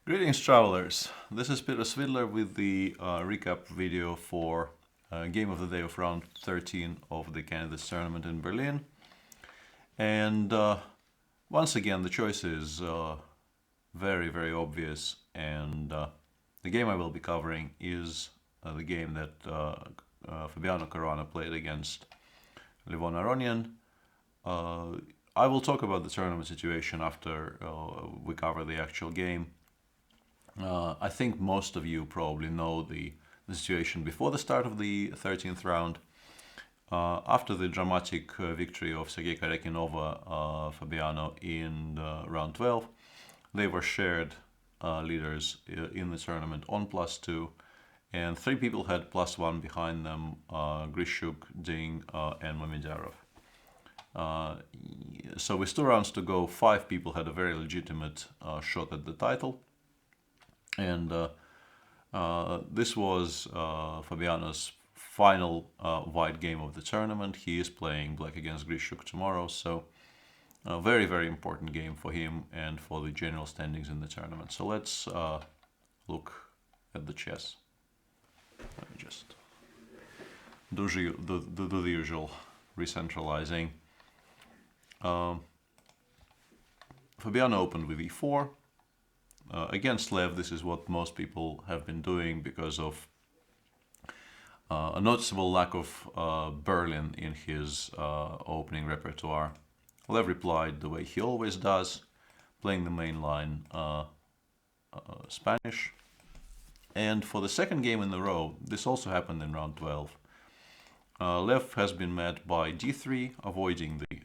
Greetings, travelers. This is Peter Svidler with the recap video for game of the day of round 13 of the candidates tournament in Berlin. And once again, the choice is very, very obvious. And the game I will be covering is the game that Fabiano Caruana played against Caruana-Aronian. I will talk about the tournament situation after we cover the actual game. I think most of you probably know the situation before the start of the 13th round. After the dramatic victory of Sergei Karyakin over Fabiano in round 12, they were shared leaders in the tournament on +2, and 3 people had +1 behind them, Grishuk, Ding, and Mamedyarov. So with 2 rounds to go, 5 people had a very legitimate shot at the title. And this was Fabiano's final white game of the tournament. He is playing black against Grishuk tomorrow, so a very, very important game for him and for the general standings in the tournament. So let's look at the chess. Let me just do the usual recentralizing. Fabiano opened with e4. Against Lev, this is what most people have been doing because of a noticeable lack of Berlin in his opening repertoire. Lev replied the way he always does, playing the main line Spanish. And for the second game in a row, this also happened in round 12. Lev has been met by d3, avoiding the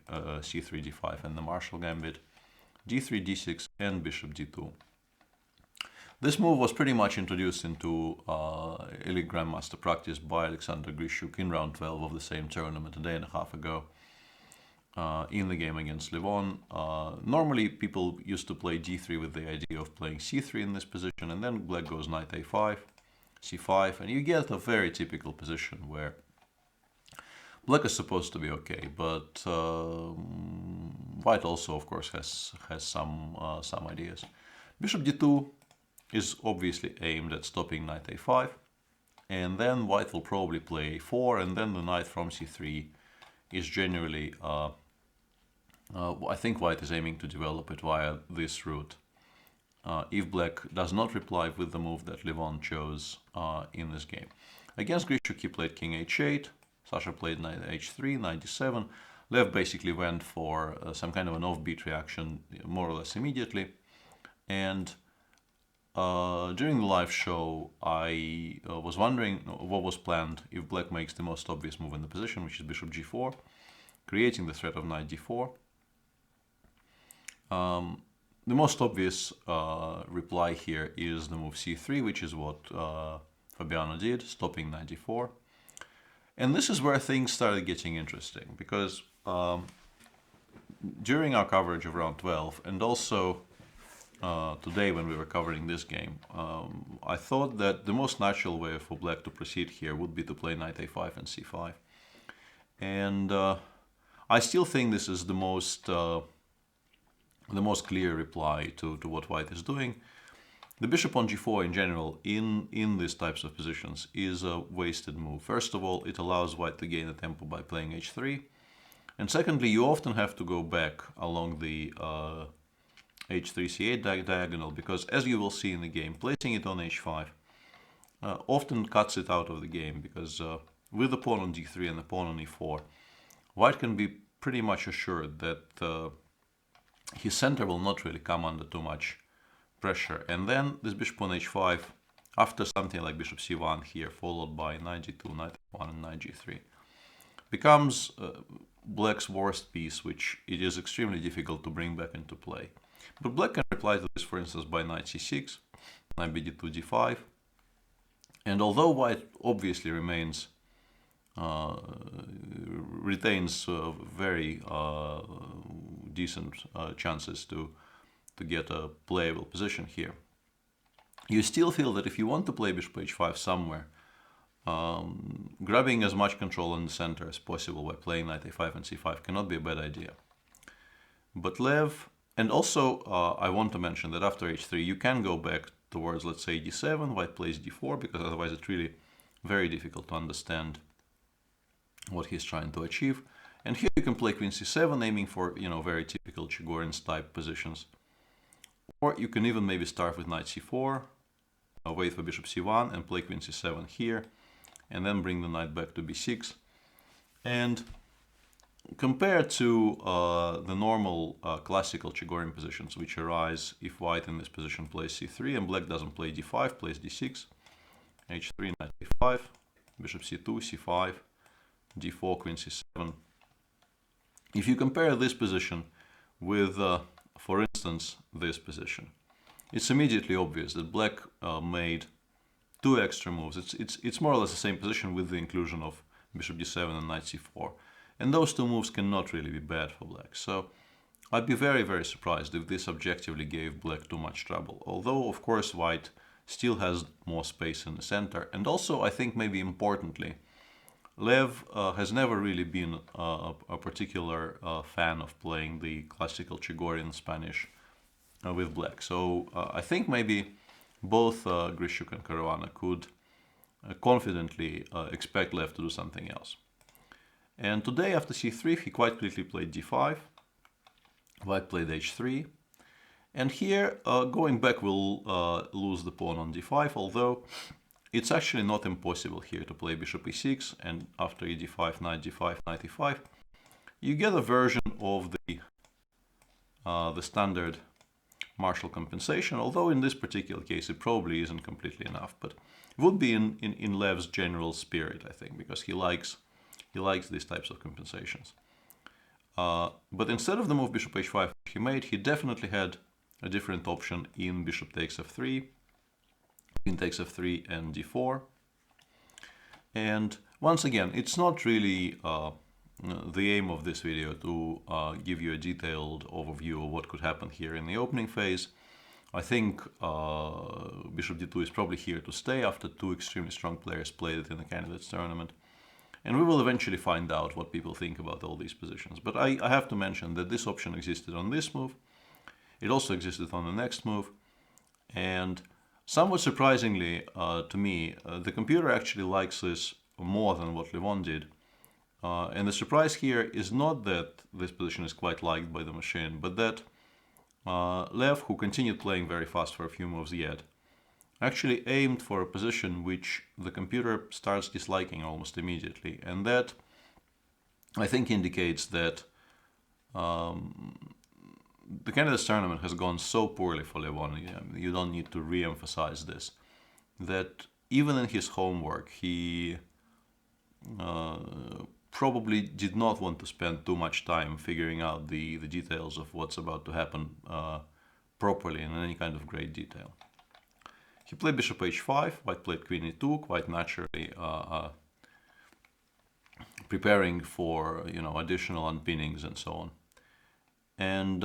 c3, d5 and the Marshall Gambit, d3, d6 and bishop d2. This move was pretty much introduced into elite grandmaster practice by Alexander Grishuk in round 12 of the same tournament a day and a half ago in the game against Levon. Normally people used to play d3 with the idea of playing c3 in this position, and then black goes knight a5, c5, and you get a very typical position where black is supposed to be okay, but white also, of course, has some ideas. Bishop d2 is obviously aimed at stopping knight a5, and then white will probably play a4, and then the knight from c3 is generally, I think white is aiming to develop it via this route. If black does not reply with the move that Levon chose in this game. Against Grishuk he played king h8, Sasha played knight h3, knight d7. Lev basically went for some kind of an offbeat reaction more or less immediately, and during the live show, I was wondering what was planned if black makes the most obvious move in the position, which is bishop g4, creating the threat of knight d4. The most obvious reply here is the move c3, which is what Fabiano did, stopping knight d4. And this is where things started getting interesting, because during our coverage of round 12, and also today when we were covering this game, I thought that the most natural way for black to proceed here would be to play knight a5 and c5. And I still think this is the most clear reply to what white is doing. The bishop on g4 in general in these types of positions is a wasted move. First of all, it allows white to gain a tempo by playing h3. And secondly, you often have to go back along the h3, c8 diagonal, because as you will see in the game, placing it on h5 often cuts it out of the game, because with the pawn on d3 and the pawn on e4, white can be pretty much assured that his center will not really come under too much pressure. And then this bishop on h5, after something like bishop c1 here, followed by knight g2, knight f1 and knight g3, becomes black's worst piece, which it is extremely difficult to bring back into play. But black can reply to this, for instance, by knight c6, knight bd2, d5. And although white obviously retains very decent chances to get a playable position here, you still feel that if you want to play bishop h5 somewhere, grabbing as much control in the center as possible by playing knight a5 and c5 cannot be a bad idea. But Lev And also, I want to mention that after h3, you can go back towards, let's say, d7, white plays d4, because otherwise it's really very difficult to understand what he's trying to achieve. And here you can play queen c7, aiming for, very typical Chigorin's type positions. Or you can even maybe start with knight c4, wait for bishop c1, and play queen c7 here, and then bring the knight back to b6. And compared to the normal classical Chigorin positions, which arise if white in this position plays c3 and black doesn't play d5, plays d6, h3, knight a5, bishop c2, c5, d4, queen c7. If you compare this position with, for instance, this position, it's immediately obvious that black made two extra moves. It's more or less the same position with the inclusion of bishop d7 and knight c4. And those two moves cannot really be bad for black. So I'd be very, very surprised if this objectively gave black too much trouble. Although, of course, white still has more space in the center. And also, I think maybe importantly, Lev has never really been a particular fan of playing the classical Chigorin Spanish with black. So I think maybe both Grishuk and Caruana could confidently expect Lev to do something else. And today, after c3, he quite clearly played d5. White played h3. And here, going back will lose the pawn on d5, although it's actually not impossible here to play bishop e6, and after e5, knight d5, knight e5, you get a version of the standard Marshall compensation, although in this particular case it probably isn't completely enough, but it would be in Lev's general spirit, I think, because he likes these types of compensations. But instead of the move bishop h5 he made, he definitely had a different option in bishop takes f3, queen takes f3 and d4. And once again, it's not really the aim of this video to give you a detailed overview of what could happen here in the opening phase. I think bishop d2 is probably here to stay after two extremely strong players played it in the candidates tournament. And we will eventually find out what people think about all these positions. But I have to mention that this option existed on this move. It also existed on the next move. And somewhat surprisingly to me, the computer actually likes this more than what Levon did. And the surprise here is not that this position is quite liked by the machine, but that Lev, who continued playing very fast for a few moves yet, actually aimed for a position which the computer starts disliking almost immediately. And that, I think, indicates that the candidates tournament has gone so poorly for Levon, you don't need to re-emphasize this, that even in his homework, he probably did not want to spend too much time figuring out the details of what's about to happen properly in any kind of great detail. He played bishop h5, white played queen e2, quite naturally preparing for additional unpinnings and so on. And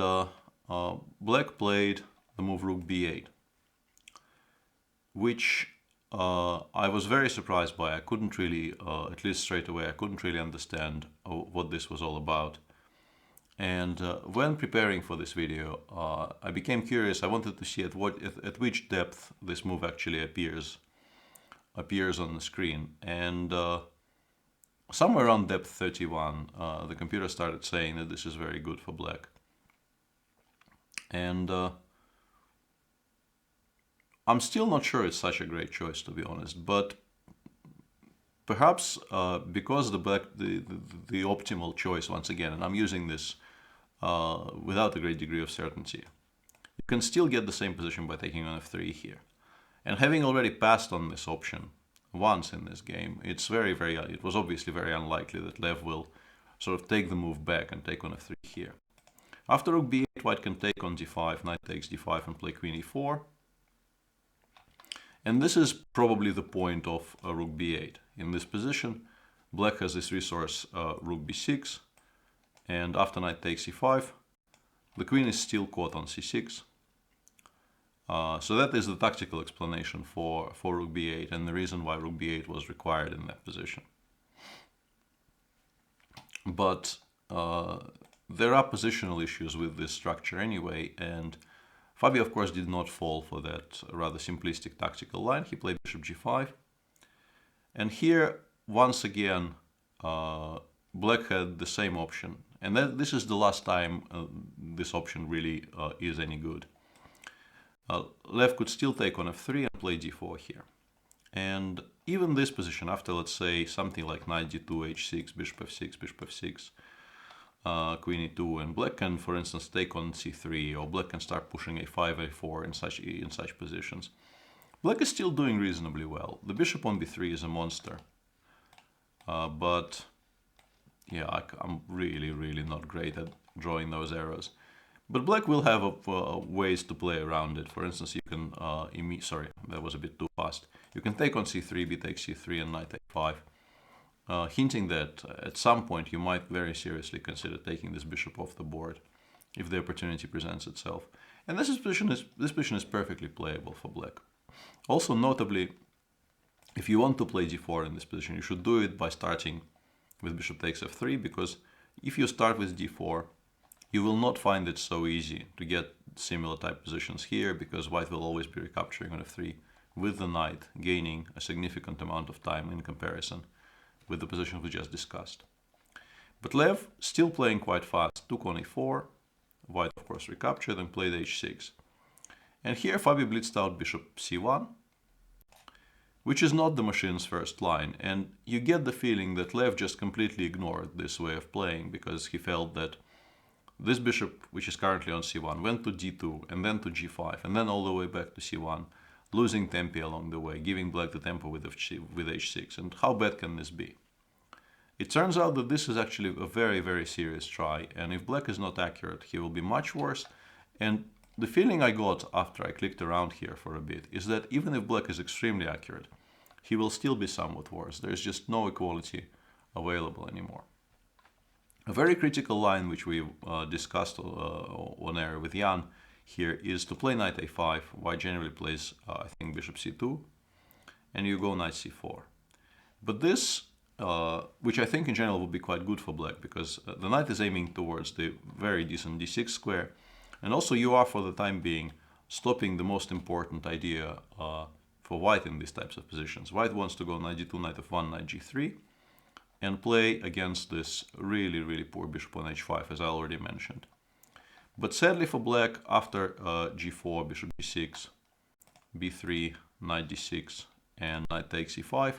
black played the move rook b8, which I was very surprised by. I couldn't really, at least straight away, I couldn't really understand what this was all about. And when preparing for this video, I became curious. I wanted to see at which depth this move actually appears on the screen. And somewhere around depth 31, the computer started saying that this is very good for black. And I'm still not sure it's such a great choice, to be honest, but perhaps because the optimal choice, once again, and I'm using this without a great degree of certainty, you can still get the same position by taking on f3 here. And having already passed on this option once in this game, it was obviously very unlikely that Lev will sort of take the move back and take on f3 here. After rook b8, white can take on d5, knight takes d5 and play queen e4. And this is probably the point of rook b8. In this position, black has this resource rook b6, and after knight takes e5, the queen is still caught on c6. So that is the tactical explanation for rook b8 and the reason why rook b8 was required in that position. But there are positional issues with this structure anyway, and Fabio, of course, did not fall for that rather simplistic tactical line. He played bishop g5. And here, once again, black had the same option. And this is the last time this option really is any good. Lev could still take on f3 and play d4 here. And even this position, after, let's say, something like knight d2, h6, bishop f6, bishop f6, queen e2, and black can, for instance, take on c3, or black can start pushing a5, a4 in such positions. Black is still doing reasonably well. The bishop on b3 is a monster. But yeah, I'm really not great at drawing those arrows. But black will have ways to play around it. For instance, you can, sorry, that was a bit too fast. You can take on c3, b takes c3, and knight a5. Hinting that at some point you might very seriously consider taking this bishop off the board if the opportunity presents itself. And this position is perfectly playable for black. Also, notably, if you want to play d4 in this position, you should do it by starting with bishop takes f3, because if you start with d4, you will not find it so easy to get similar type positions here, because white will always be recapturing on f3 with the knight gaining a significant amount of time in comparison with the position we just discussed. But Lev, still playing quite fast, took on e4, white of course recaptured and played h6. And here Fabio blitzed out bishop c1, which is not the machine's first line, and you get the feeling that Lev just completely ignored this way of playing, because he felt that this bishop, which is currently on c1, went to d2 and then to g5 and then all the way back to c1, losing tempi along the way, giving black the tempo with h6. And how bad can this be? It turns out that this is actually a very serious try, and if black is not accurate, he will be much worse. And the feeling I got after I clicked around here for a bit is that even if black is extremely accurate, he will still be somewhat worse. There's just no equality available anymore. A very critical line which we discussed on air with Jan here is to play knight a5. White generally plays, I think, bishop c2, and you go knight c4. But this, which I think in general would be quite good for black, because the knight is aiming towards the very decent d6 square, and also you are, for the time being, stopping the most important idea for white in these types of positions. White wants to go knight d2, knight f1, knight g3, and play against this really poor bishop on h5, as I already mentioned. But sadly for black, after g4, bishop g6, b3, knight d6, and knight takes e5,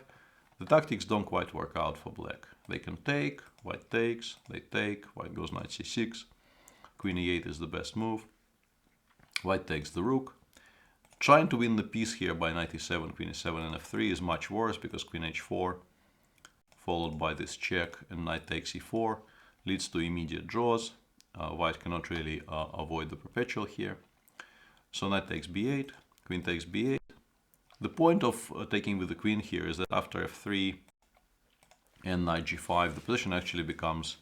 the tactics don't quite work out for black. They can take, white takes, they take, white goes knight c6, queen e8 is the best move, white takes the rook. Trying to win the piece here by knight e7, queen e7, and f3 is much worse, because queen h4, followed by this check and knight takes e4, leads to immediate draws. White cannot really avoid the perpetual here. So knight takes b8, queen takes b8. The point of taking with the queen here is that after f3 and knight g5, the position actually becomes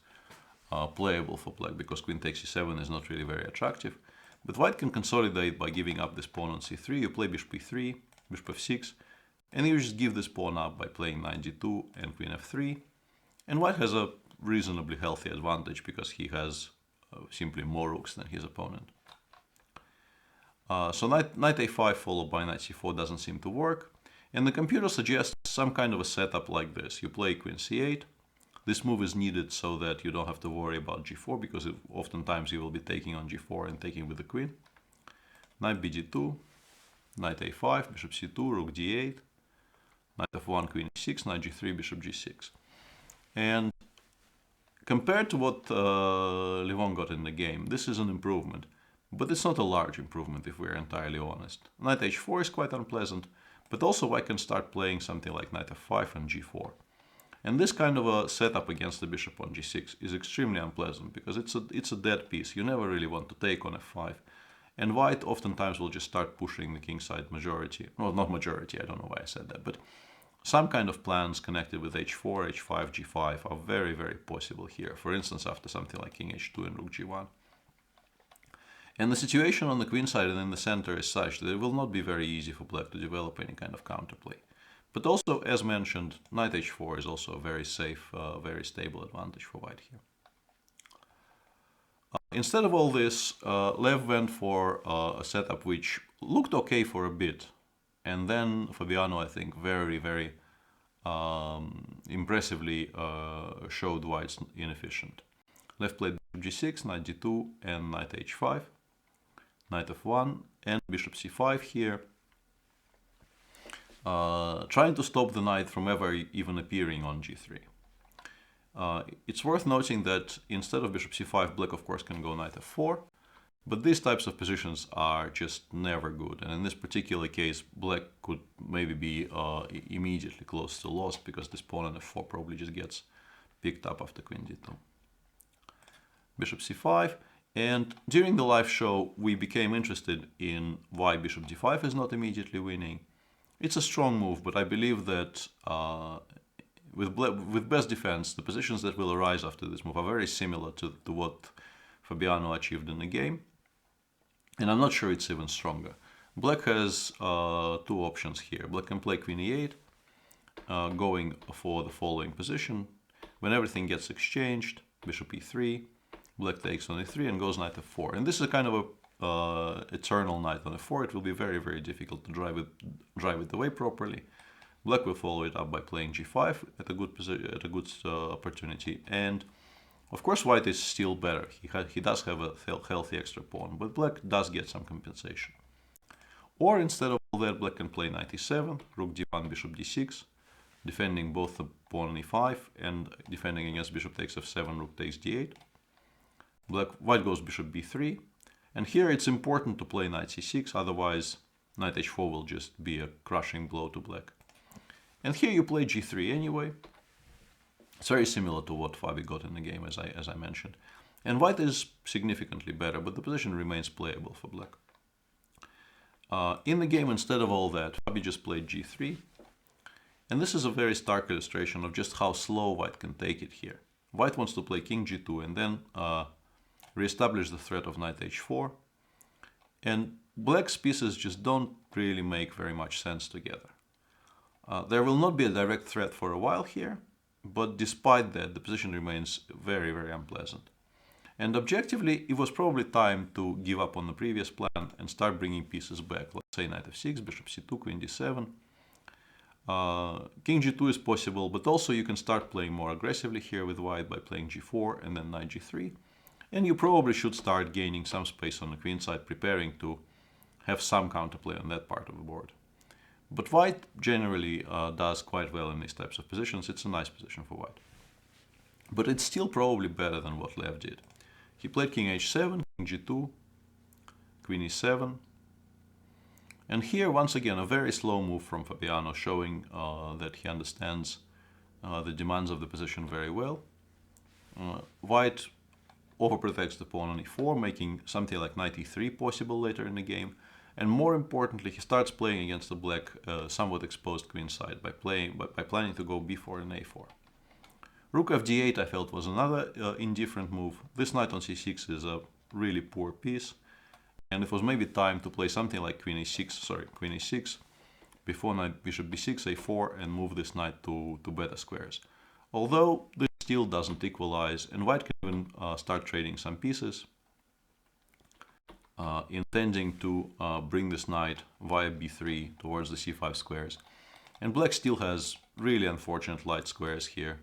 playable for black, because queen takes e7 is not really very attractive. But white can consolidate by giving up this pawn on c3. You play bishop e3, bishop f6, and you just give this pawn up by playing knight g2 and queen f3. And white has a reasonably healthy advantage, because he has simply more rooks than his opponent. So knight a5 followed by knight c4 doesn't seem to work, and the computer suggests some kind of a setup like this. You play queen c8. This move is needed so that you don't have to worry about g4, because oftentimes you will be taking on g4 and taking with the queen. Knight bg2, knight a5, bishop c2, rook d8, knight f1, queen e6, knight g3, bishop g6. And compared to what Levon got in the game, this is an improvement. But it's not a large improvement, if we're entirely honest. Knight h4 is quite unpleasant, but also I can start playing something like knight f5 and g4. And this kind of a setup against the bishop on g6 is extremely unpleasant, because it's a dead piece. You never really want to take on f5. And white oftentimes will just start pushing the kingside majority. Well, not majority, I don't know why I said that, but some kind of plans connected with h4, h5, g5 are very possible here. For instance, after something like king h2 and rook g1. And the situation on the queen side and in the center is such that it will not be very easy for black to develop any kind of counterplay. But also, as mentioned, knight h4 is also a very safe, very stable advantage for white here. Instead of all this, Lev went for a setup which looked okay for a bit. And then Fabiano, I think, very impressively showed why it's inefficient. Lev played bishop g6, knight d2, and knight h5, knight f1, and bishop c5 here, trying to stop the knight from ever even appearing on g3. It's worth noting that instead of bishop c5, black of course can go knight f4, but these types of positions are just never good. And in this particular case, black could maybe be immediately close to lost, because this pawn on f4 probably just gets picked up after queen d2. Bishop c5, and during the live show we became interested in why bishop d5 is not immediately winning. It's a strong move, but I believe that with best defense, the positions that will arise after this move are very similar to what Fabiano achieved in the game. And I'm not sure it's even stronger. Black has two options here. Black can play queen e8, going for the following position. When everything gets exchanged, bishop e3, black takes on e3 and goes knight f4. And this is a kind of a eternal knight on f4. It will be very difficult to drive it away properly. Black will follow it up by playing g5 at a good opportunity. And of course, white is still better. He does have a healthy extra pawn, but black does get some compensation. Or instead of all that, black can play knight e7, rook d1, bishop d6, defending both the pawn on e5 and defending against bishop takes f7, rook takes d8. White goes bishop b3, and here it's important to play knight c6, otherwise knight h4 will just be a crushing blow to black. And here you play g3 anyway. It's very similar to what Fabi got in the game, as I mentioned. And white is significantly better, but the position remains playable for black. In the game, instead of all that, Fabi just played g3. And this is a very stark illustration of just how slow white can take it here. White wants to play king g2 and then reestablish the threat of knight h4. And black's pieces just don't really make very much sense together. There will not be a direct threat for a while here, but despite that, the position remains very unpleasant. And objectively, it was probably time to give up on the previous plan and start bringing pieces back. Let's say knight f6, bishop c2, queen d7. King g2 is possible, but also you can start playing more aggressively here with white by playing g4 and then knight g3. And you probably should start gaining some space on the queen side, preparing to have some counterplay on that part of the board. But white generally does quite well in these types of positions. It's a nice position for white. But it's still probably better than what Lev did. He played king h7, king g2, queen e7. And here, once again, a very slow move from Fabiano, showing that he understands the demands of the position very well. White overprotects the pawn on e4, making something like knight e3 possible later in the game. And more importantly, he starts playing against the black somewhat exposed queen side by planning to go b4 and a4. Rook fd8 I felt was another indifferent move. This knight on c6 is a really poor piece, and it was maybe time to play something like queen e6 before knight bishop b6, a4, and move this knight to better squares. Although this still doesn't equalize, and white can even start trading some pieces, intending to bring this knight via b3 towards the c5 squares. And black still has really unfortunate light squares here.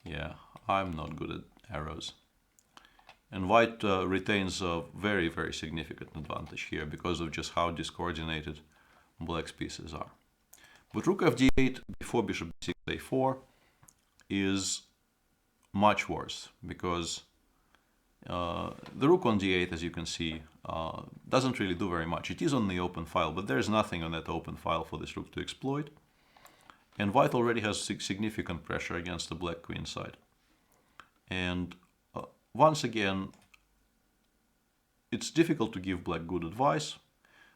Yeah, I'm not good at arrows. And white retains a very significant advantage here because of just how discoordinated black's pieces are. But rook fd8 before bishop b6, a4 is much worse, because the rook on d8, as you can see, doesn't really do very much. It is on the open file, but there's nothing on that open file for this rook to exploit. And white already has significant pressure against the black queen side. And once again, it's difficult to give black good advice.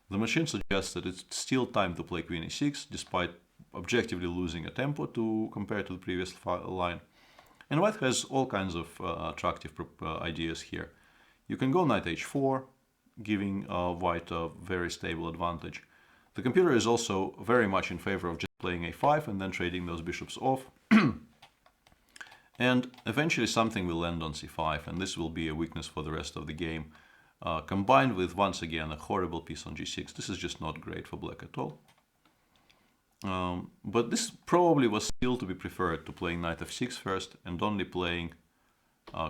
The machine suggests that it's still time to play queen e6, despite objectively losing a tempo compared to the previous line. And white has all kinds of attractive ideas here. You can go knight h4, giving white a very stable advantage. The computer is also very much in favor of just playing a5 and then trading those bishops off. And eventually something will land on c5, and this will be a weakness for the rest of the game, combined with, once again, a horrible piece on g6. This is just not great for black at all. But this probably was still to be preferred to playing knight f6 first and only playing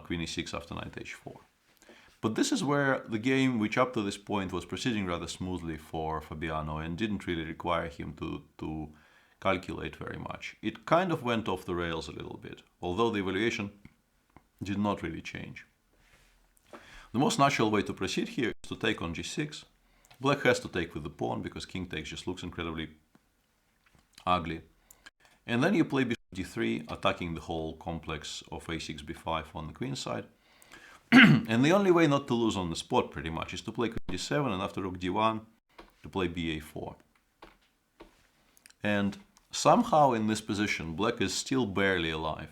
queen e6 after knight h4. But this is where the game, which up to this point was proceeding rather smoothly for Fabiano and didn't really require him to calculate very much, it kind of went off the rails a little bit, although the evaluation did not really change. The most natural way to proceed here is to take on g6. Black has to take with the pawn because king takes just looks incredibly ugly. And then you play bishop d3, attacking the whole complex of a6, b5 on the queen side. And the only way not to lose on the spot, pretty much, is to play queen d7 and after rook d1 to play ba4. And somehow in this position, black is still barely alive.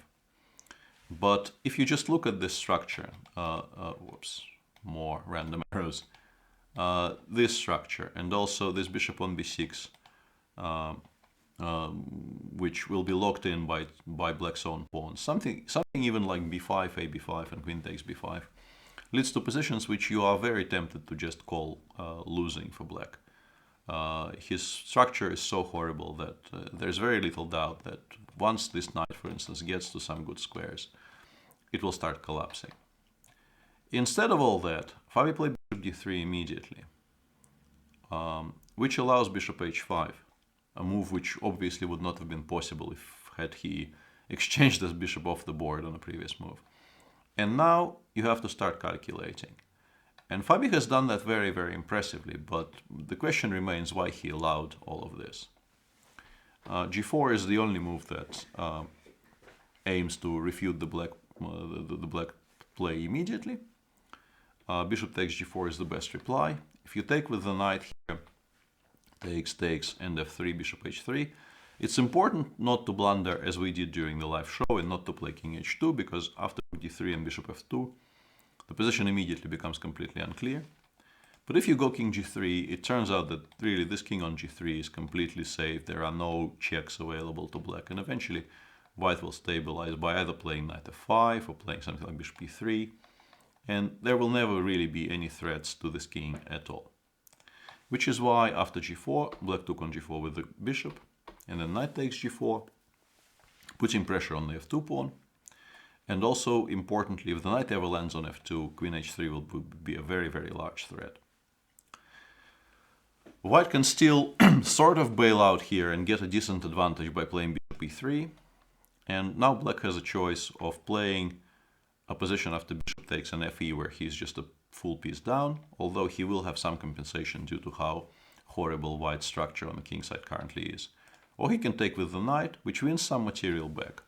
But if you just look at this structure, whoops, more random arrows, this structure, and also this bishop on b6, which will be locked in by black's own pawns. Something even like b5, ab5, and queen takes b5 leads to positions which you are very tempted to just call losing for black. His structure is so horrible that there's very little doubt that once this knight, for instance, gets to some good squares, it will start collapsing. Instead of all that, Fabi played bishop d3 immediately, which allows bishop h5. A move which obviously would not have been possible had he exchanged this bishop off the board on a previous move. And now you have to start calculating. And Fabi has done that very, very impressively, but the question remains why he allowed all of this. g4 is the only move that aims to refute the black play immediately. Bishop takes g4 is the best reply. If you take with the knight here, takes, and f3, bishop h3. It's important not to blunder as we did during the live show and not to play king h2, because after d3 and bishop f2, the position immediately becomes completely unclear. But if you go king g3, it turns out that really this king on g3 is completely safe. There are no checks available to black, and eventually white will stabilize by either playing knight f5 or playing something like bishop e3, and there will never really be any threats to this king at all. Which is why after g4, black took on g4 with the bishop, and then knight takes g4, putting pressure on the f2 pawn. And also, importantly, if the knight ever lands on f2, queen h3 will be a very, very large threat. White can still sort of bail out here and get a decent advantage by playing bishop e3. And now black has a choice of playing a position after bishop takes an fe where he's just a full piece down, although he will have some compensation due to how horrible white's structure on the king side currently is. Or he can take with the knight, which wins some material back.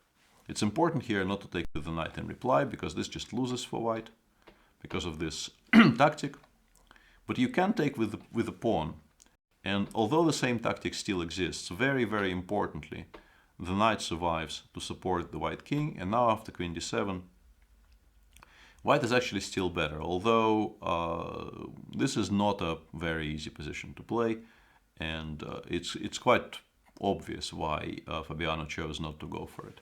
It's important here not to take with the knight in reply, because this just loses for white because of this tactic. But you can take with the pawn, and although the same tactic still exists, very, very importantly, the knight survives to support the white king, and now after queen d7, white is actually still better, although this is not a very easy position to play, and it's quite obvious why Fabiano chose not to go for it.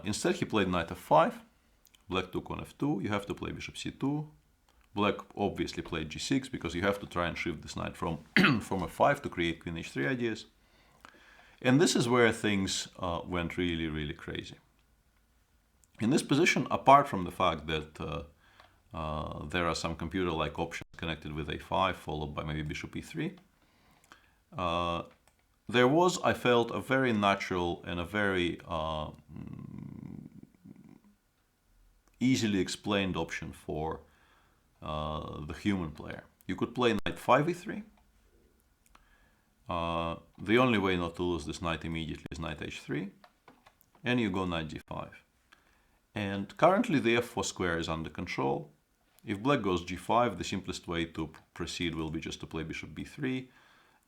Instead he played knight f5, black took on f2, you have to play bishop c2, black obviously played g6 because you have to try and shift this knight from, from f5 to create queen h3 ideas. And this is where things went really, really crazy. In this position, apart from the fact that there are some computer-like options connected with a5 followed by maybe bishop e3, there was, I felt, a very natural and a very easily explained option for the human player. You could play knight 5e3. The only way not to lose this knight immediately is knight h3, and you go knight g5. And currently the f4 square is under control. If black goes g5, the simplest way to proceed will be just to play bishop b3,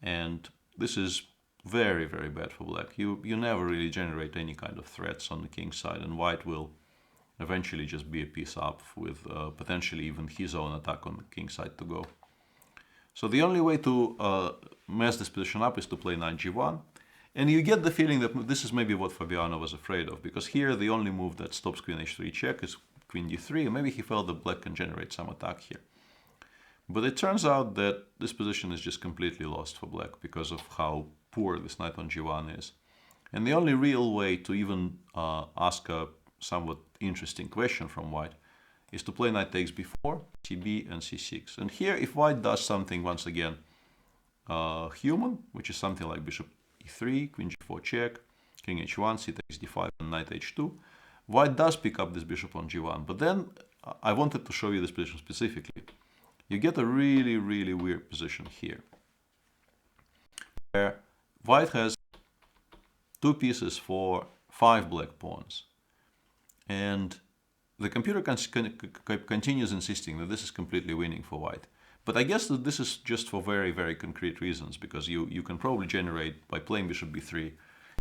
and this is very, very bad for black. You never really generate any kind of threats on the king side, and white will eventually just be a piece up with potentially even his own attack on the king side to go. So the only way to mess this position up is to play knight g1, And you get the feeling that this is maybe what Fabiano was afraid of, because here the only move that stops queen h3 check is queen d3, and maybe he felt that black can generate some attack here. But it turns out that this position is just completely lost for black because of how poor this knight on g1 is. And the only real way to even ask a somewhat interesting question from white is to play knight takes b4, cb, and c6. And here, if white does something, once again, human, which is something like bishop e3, queen g4 check, king h1, c takes d5, and knight h2, white does pick up this bishop on g1. But then I wanted to show you this position specifically. You get a really, really weird position here, where white has two pieces for 5 black pawns. And the computer continues insisting that this is completely winning for white. But I guess that this is just for very, very concrete reasons, because you can probably generate, by playing bishop b3,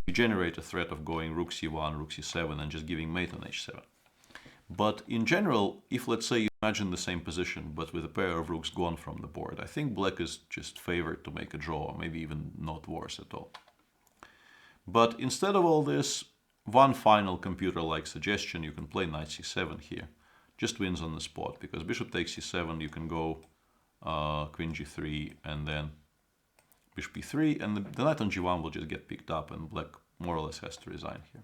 you generate a threat of going rook c1, rook c7, and just giving mate on h7. But in general, if let's say you imagine the same position, but with a pair of rooks gone from the board, I think black is just favored to make a draw, or maybe even not worse at all. But instead of all this, one final computer-like suggestion, you can play knight c7 here. Just wins on the spot, because bishop takes c7, you can go queen g3, and then bishop b3, and the knight on g1 will just get picked up, and black more or less has to resign here.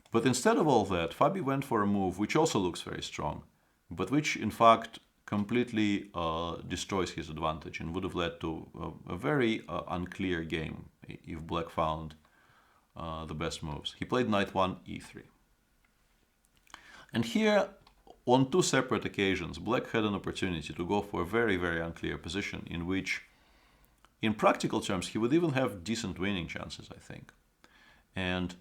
But instead of all that, Fabi went for a move which also looks very strong, but which in fact completely destroys his advantage and would have led to a very unclear game if black found the best moves. He played knight 1, e3. And here, on two separate occasions, black had an opportunity to go for a very, very unclear position in which, in practical terms, he would even have decent winning chances, I think. And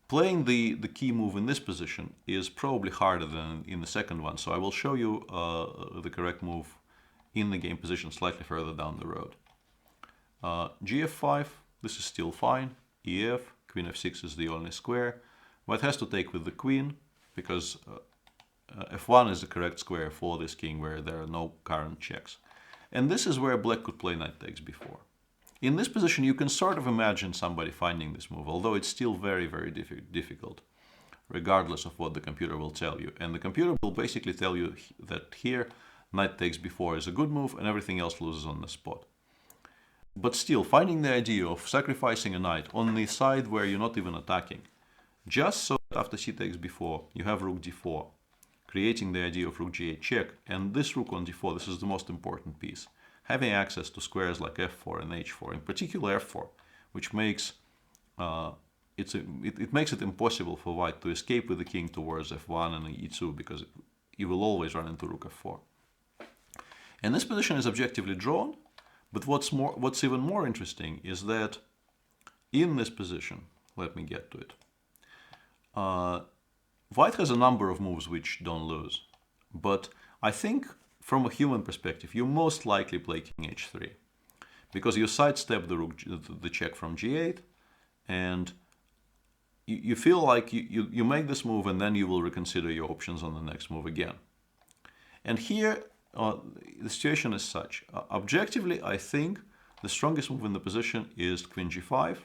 playing the key move in this position is probably harder than in the second one, so I will show you the correct move in the game position slightly further down the road. gf5, this is still fine. ef, queen f6 is the only square. White has to take with the queen, because f1 is the correct square for this king where there are no current checks. And this is where black could play knight takes b4. In this position, you can sort of imagine somebody finding this move, although it's still very, very difficult, regardless of what the computer will tell you. And the computer will basically tell you that here, knight takes b4 is a good move, and everything else loses on the spot. But still, finding the idea of sacrificing a knight on the side where you're not even attacking, just so that after c takes b4, you have rook d4, creating the idea of rook g8 check, and this rook on d4, this is the most important piece. Having access to squares like f4 and h4, in particular f4, which makes it makes it impossible for white to escape with the king towards f1 and e2, because you will always run into rook f4. And this position is objectively drawn, but what's even more interesting is that in this position, let me get to it, white has a number of moves which don't lose, but I think from a human perspective, you most likely play king h3, because you sidestep the check from g8, and you feel like you make this move, and then you will reconsider your options on the next move again. And here, the situation is such. Objectively, I think the strongest move in the position is queen g5,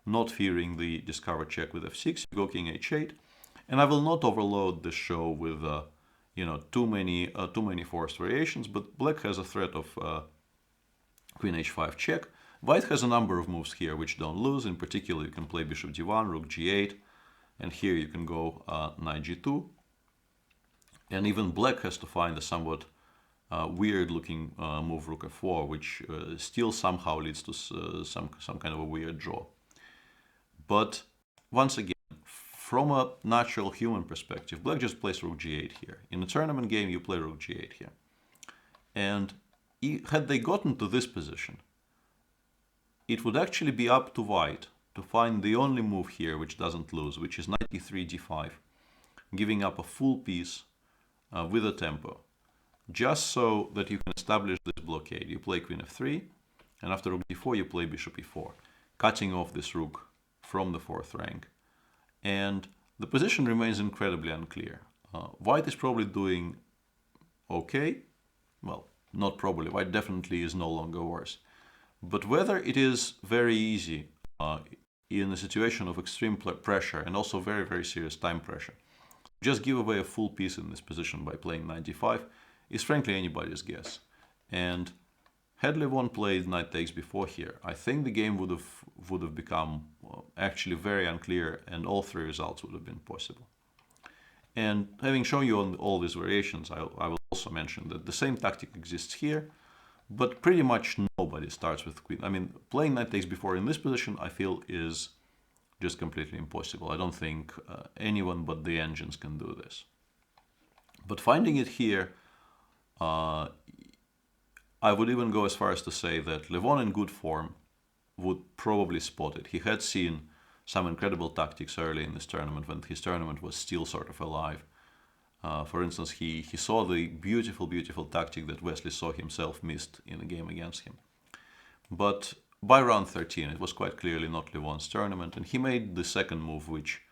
not fearing the discovered check with f6, you go king h8, and I will not overload this show with too many forced variations, but black has a threat of queen h5 check. White has a number of moves here which don't lose. In particular, you can play bishop d1, rook g8, and here you can go knight g2. And even black has to find a somewhat weird-looking move rook f4, which still somehow leads to some kind of a weird draw. But once again, from a natural human perspective, black just plays rook g8 here. In a tournament game, you play rook g8 here. And had they gotten to this position, it would actually be up to white to find the only move here which doesn't lose, which is knight e3, d5, giving up a full piece with a tempo, just so that you can establish this blockade. You play queen f3, and after rook d4, you play bishop e4, cutting off this rook from the fourth rank. And the position remains incredibly unclear. White is probably doing okay. Well, not probably. White definitely is no longer worse. But whether it is very easy in a situation of extreme pressure and also very, very serious time pressure, just give away a full piece in this position by playing knight d5 is frankly anybody's guess. And had Levon played knight takes before here, I think the game would have become actually very unclear, and all three results would have been possible. And having shown you on all these variations, I will also mention that the same tactic exists here, but pretty much nobody starts with queen. I mean, playing knight takes before in this position, I feel, is just completely impossible. I don't think anyone but the engines can do this. But finding it here, I would even go as far as to say that Levon in good form would probably spot it. He had seen some incredible tactics early in this tournament when his tournament was still sort of alive. For instance, he saw the beautiful, beautiful tactic that Wesley Saw himself missed in a game against him. But by round 13, it was quite clearly not Levon's tournament, and he made the second move, which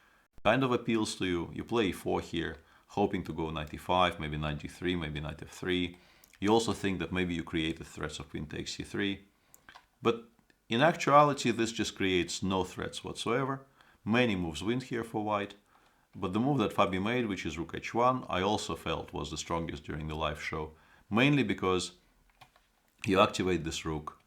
kind of appeals to you. You play e4 here, hoping to go knight e5, maybe knight d3, maybe knight f3. You also think that maybe you create the threats of queen takes c3. But in actuality, this just creates no threats whatsoever. Many moves win here for white. But the move that Fabi made, which is rook h1, I also felt was the strongest during the live show. Mainly because you activate this rook,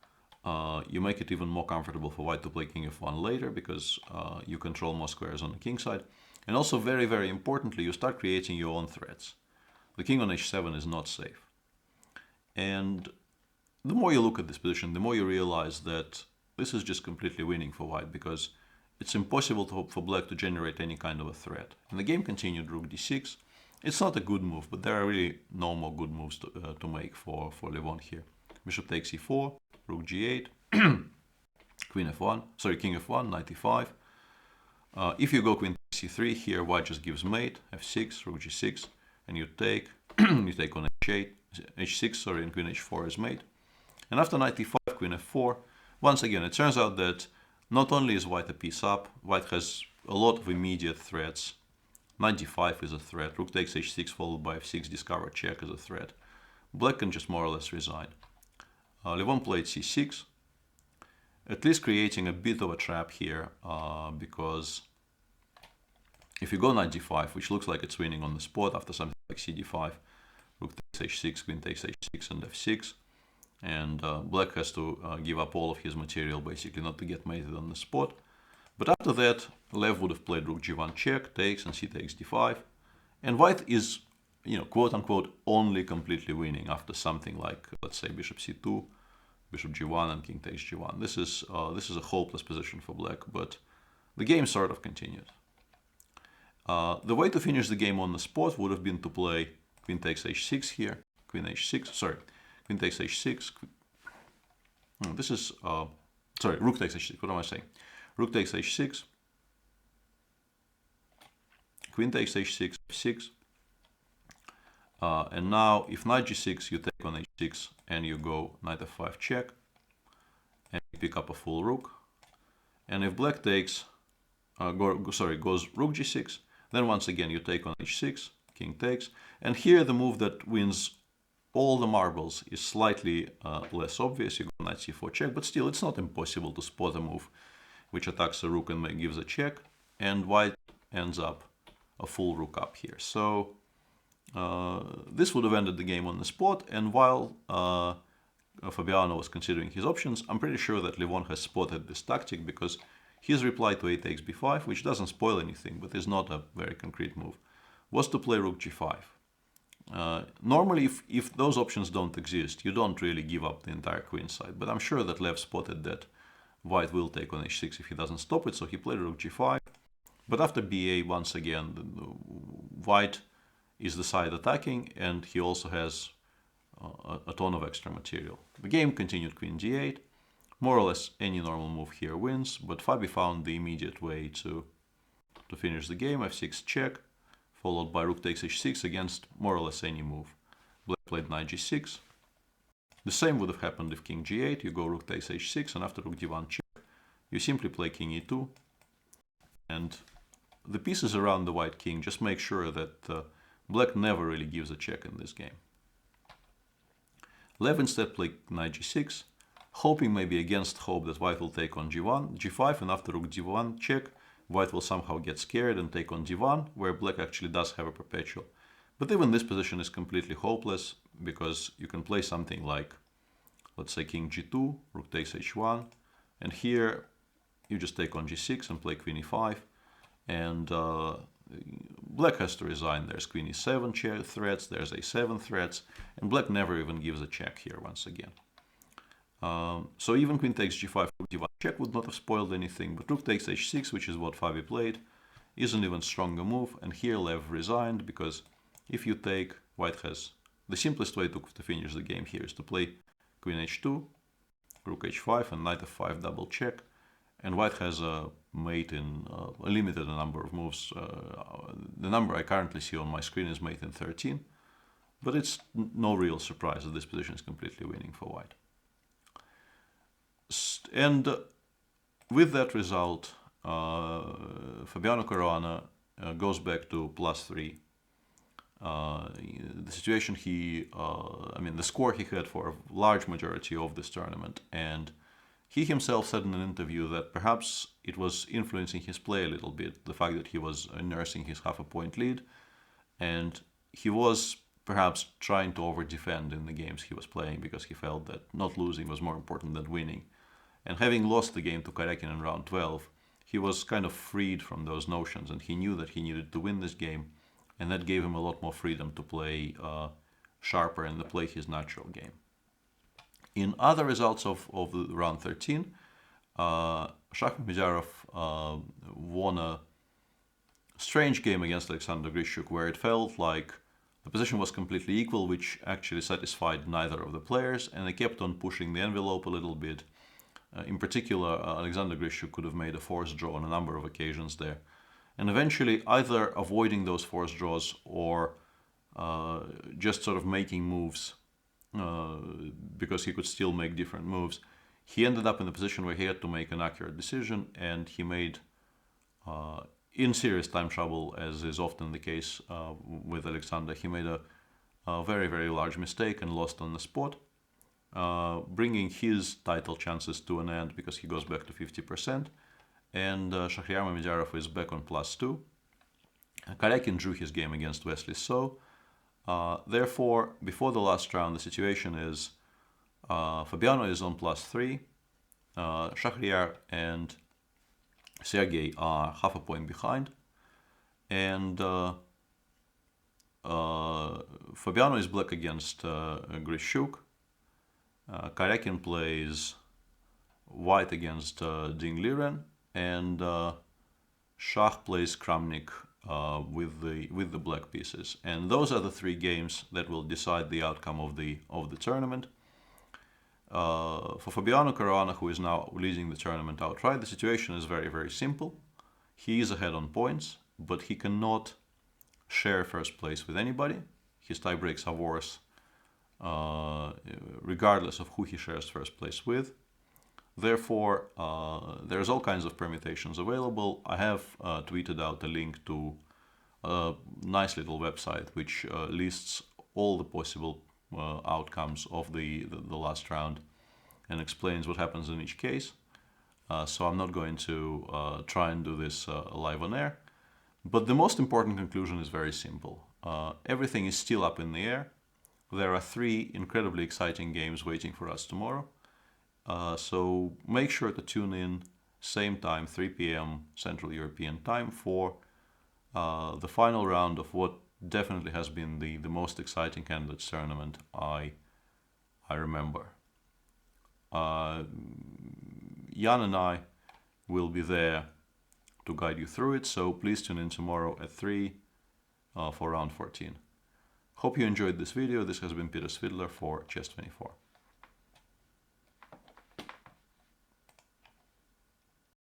you make it even more comfortable for white to play king f1 later, because you control more squares on the king side. And also, very, very importantly, you start creating your own threats. The king on h7 is not safe. And the more you look at this position, the more you realize that this is just completely winning for white, because it's impossible for black to generate any kind of a threat. And the game continued, rook d6. It's not a good move, but there are really no more good moves to make for Levon here. Bishop takes e4, rook g8, queen f1, sorry, king f1, knight e5. If you go queen c3 here, white just gives mate, f6, rook g6, and you take, you take on h8, h6, sorry, and queen h4 is mate. And after knight e5, queen f4, once again, it turns out that not only is white a piece up, white has a lot of immediate threats. Knight d5 is a threat, rook takes h6 followed by f6, discover check is a threat. Black can just more or less resign. Levon played c6, at least creating a bit of a trap here, because if you go knight d5, which looks like it's winning on the spot after something like cd5, rook takes h6, queen takes h6 and f6, and black has to give up all of his material basically not to get mated on the spot. But after that, Lev would have played rook g1 check, takes, and c takes d5, and white is, you know, quote unquote, only completely winning after something like, let's say, bishop c2, bishop g1, and king takes g1. This is a hopeless position for black, but the game sort of continued. The way to finish the game on the spot would have been to play queen takes h6 here, queen h6, sorry, queen takes h6. This is, sorry, rook takes h6, what am I saying? Rook takes h6, queen takes h6, f6, and now if knight g6, you take on h6 and you go knight f5 check, and you pick up a full rook. And if black takes, goes rook g6, then once again you take on h6, king takes, and here the move that wins all the marbles is slightly less obvious. You go knight c4 check, but still it's not impossible to spot a move which attacks a rook and gives a check, and white ends up a full rook up here. So this would have ended the game on the spot, and while Fabiano was considering his options, I'm pretty sure that Levon has spotted this tactic, because his reply to a takes b5, which doesn't spoil anything but is not a very concrete move, was to play rook g5. Normally, if those options don't exist, you don't really give up the entire queen side, but I'm sure that Lev spotted that white will take on h6 if he doesn't stop it, so he played rook g5. But after ba, once again, white is the side attacking, and he also has a ton of extra material. The game continued queen d8. More or less any normal move here wins, but Fabi found the immediate way to finish the game, f6 check, followed by rook takes h6 against more or less any move. Black played knight g6. The same would have happened if king g8, you go rook takes h6, and after rook d1 check, you simply play king e2. And the pieces around the white king just make sure that black never really gives a check in this game. Lev instead played knight g6, hoping maybe against hope that white will take on g1, g5, and after rook d1 check, white will somehow get scared and take on d1, where black actually does have a perpetual. But even this position is completely hopeless, because you can play something like, let's say, king g2, rook takes h1, and here you just take on g6 and play queen e5, and black has to resign. There's queen e7 threats, there's a7 threats, and black never even gives a check here once again. So even queen takes g5, rook d1 check would not have spoiled anything, but rook takes h6, which is what Fabi played, is an even stronger move, and here Lev resigned, because if you take, white has, the simplest way to finish the game here is to play queen h2, rook h5, and knight f5 double check, and white has a mate in a limited number of moves. The number I currently see on my screen is mate in 13, but it's no real surprise that this position is completely winning for white. And with that result, Fabiano Caruana goes back to +3. The situation the score he had for a large majority of this tournament, and he himself said in an interview that perhaps it was influencing his play a little bit, the fact that he was nursing his half-a-point lead, and he was perhaps trying to over-defend in the games he was playing, because he felt that not losing was more important than winning. And having lost the game to Caruana in round 12, he was kind of freed from those notions, and he knew that he needed to win this game, and that gave him a lot more freedom to play sharper and to play his natural game. In other results of the round 13, Shahmazyarov won a strange game against Alexander Grishuk, where it felt like the position was completely equal, which actually satisfied neither of the players, and they kept on pushing the envelope a little bit. In particular, Alexander Grishuk could have made a forced draw on a number of occasions there. And eventually, either avoiding those forced draws or just sort of making moves, because he could still make different moves, he ended up in a position where he had to make an accurate decision, and he made, in serious time trouble, as is often the case with Alexander, he made a very, very large mistake and lost on the spot, bringing his title chances to an end, because he goes back to 50%, and Shahryar Mamedyarov is back on +2. Karyakin drew his game against Wesley So. Therefore, before the last round, the situation is Fabiano is on +3, Shahryar and Sergey are half a point behind, and Fabiano is black against Grishuk. Karyakin plays white against Ding Liren, and Shah plays Kramnik with the black pieces. And those are the three games that will decide the outcome of the tournament. For Fabiano Caruana, who is now leading the tournament outright, the situation is very, very simple. He is ahead on points, but he cannot share first place with anybody. His tie breaks are worse regardless of who he shares first place with. Therefore, there's all kinds of permutations available. I have tweeted out a link to a nice little website which lists all the possible outcomes of the last round and explains what happens in each case. So I'm not going to try and do this live on air. But the most important conclusion is very simple. Everything is still up in the air. There are 3 incredibly exciting games waiting for us tomorrow. So make sure to tune in, same time, 3 p.m. Central European time, for the final round of what definitely has been the most exciting candidates tournament I remember. Jan and I will be there to guide you through it, so please tune in tomorrow at 3 for round 14. Hope you enjoyed this video. This has been Peter Svidler for Chess24.